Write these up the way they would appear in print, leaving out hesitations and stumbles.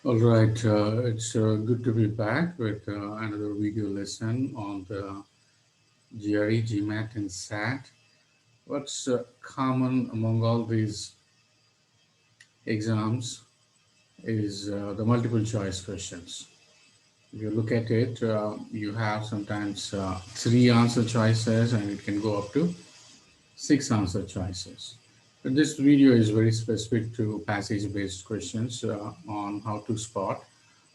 All right, it's good to be back with another video lesson on the GRE, GMAT, and SAT. What's common among all these exams is the multiple choice questions. If you look at it, you have sometimes three answer choices, and it can go up to six answer choices. But this video is very specific to passage-based questions on how to spot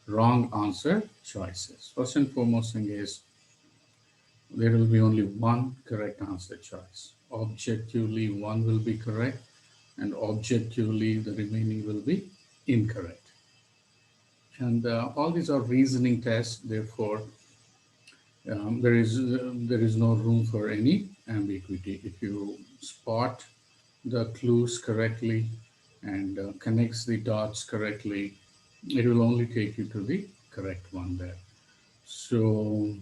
wrong answer choices. First and foremost thing is there will be only one correct answer choice. Objectively, one will be correct, and objectively, the remaining will be incorrect. And all these are reasoning tests. Therefore, there is no room for any ambiguity. If you spot the clues correctly and connects the dots correctly, it will only take you to the correct one there. So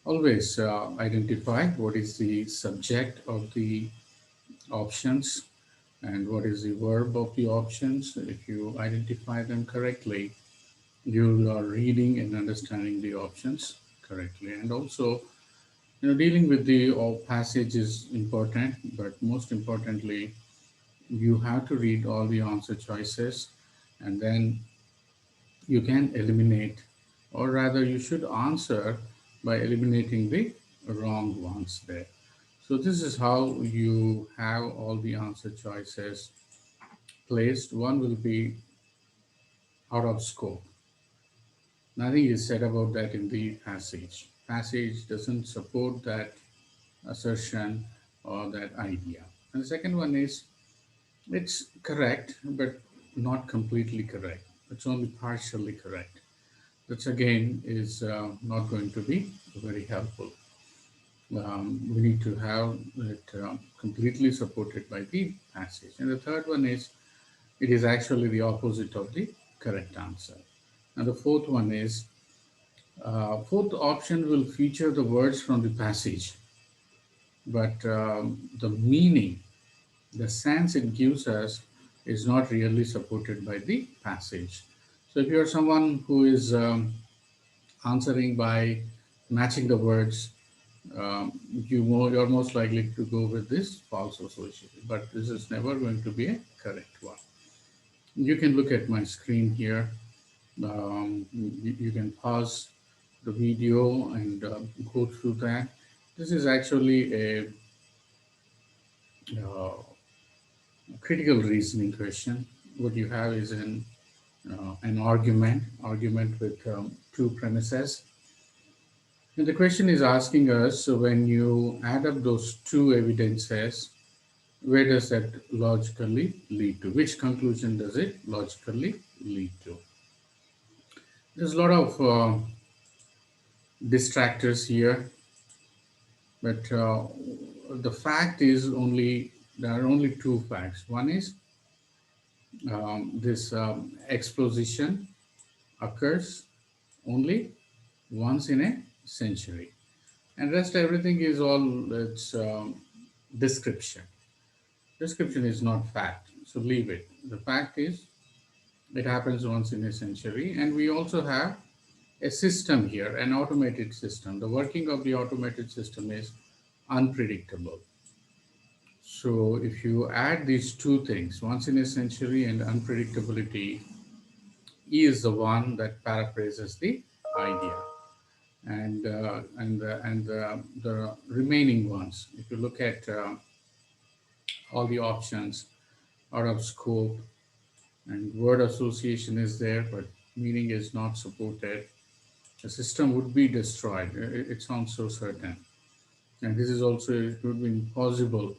always identify what is the subject of the options and what is the verb of the options. If you identify them correctly, you are reading and understanding the options correctly. And also, dealing with the passage is important, but most importantly, you have to read all the answer choices, and then you can eliminate, or rather you should answer by eliminating the wrong ones there. So this is how you have all the answer choices placed. One will be out of scope. Nothing is said about that in the passage. Passage doesn't support that assertion or that idea. And the second one is it's correct, but not completely correct. It's only partially correct. Which again is not going to be very helpful. We need to have it completely supported by the passage. And the third one is it is actually the opposite of the correct answer. And the fourth one is fourth option will feature the words from the passage, but the meaning, the sense it gives us is not really supported by the passage. So if you're someone who is answering by matching the words, you're most likely to go with this false association. But this is never going to be a correct one. You can look at my screen here. You can pause the video and go through that. This is actually a uh, critical reasoning question. What you have is an argument with two premises. And the question is asking us, so when you add up those two evidences, where does that logically lead to? Which conclusion does it logically lead to? There's a lot of distractors here, but the fact is only there are only two facts. One is this exposition occurs only once in a century, and rest everything is all it's description. Description is not fact, so leave it. The fact is it happens once in a century, and we also have a system here, an automated system. The working of the automated system is unpredictable. So if you add these two things, once in a century and unpredictability, E is the one that paraphrases the idea. And the remaining ones, if you look at all the options out of scope, and word association is there, but meaning is not supported, the system would be destroyed. It sounds so certain. And this is also, it would be impossible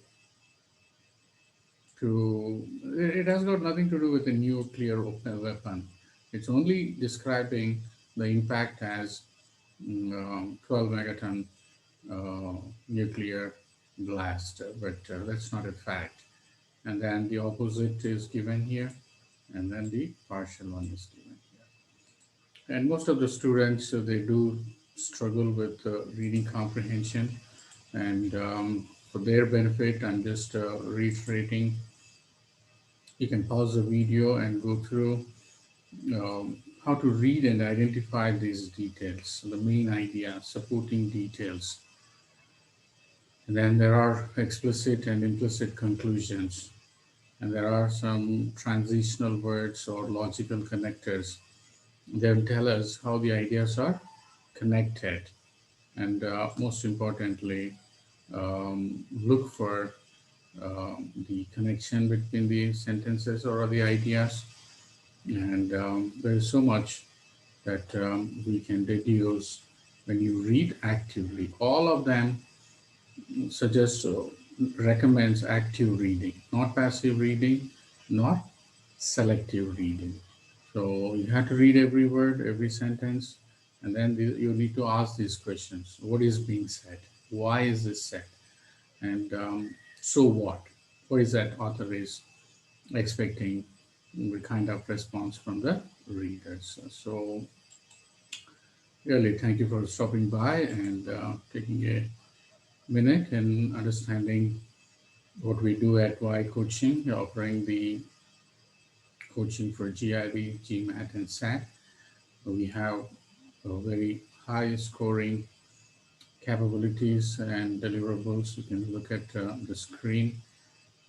to, it has got nothing to do with a nuclear weapon. It's only describing the impact as 12 megaton nuclear blast, but that's not a fact. And then the opposite is given here, and then the partial one is given here. And most of the students, they do struggle with reading comprehension. And for their benefit, I'm just reiterating. You can pause the video and go through how to read and identify these details, the main idea, supporting details. And then there are explicit and implicit conclusions. And there are some transitional words or logical connectors. They'll tell us how the ideas are connected. And most importantly, look for the connection between the sentences or the ideas. And there is so much that we can deduce when you read actively. All of them suggests, recommends active reading, not passive reading, not selective reading. So you have to read every word, every sentence, and then you need to ask these questions. What is being said? Why is this said? And so what? What is that author is expecting the kind of response from the readers? So really, thank you for stopping by and taking a minute and understanding what we do at Y Coaching, offering the coaching for GRE, GMAT, and SAT. We have very high scoring capabilities and deliverables. You can look at the screen.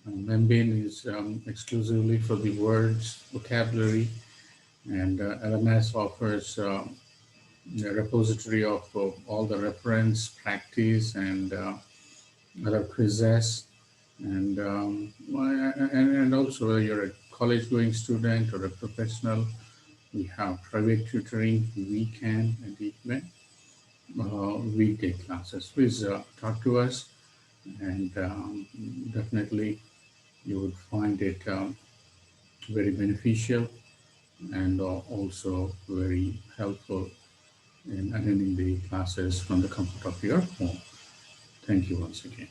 Membane is exclusively for the words, vocabulary, and LMS offers a repository of all the reference, practice, and other quizzes. And also, whether you're a college-going student or a professional, we have private tutoring, weekend, and even weekday classes. Please talk to us, and definitely you would find it very beneficial and also very helpful in attending the classes from the comfort of your home. Thank you once again.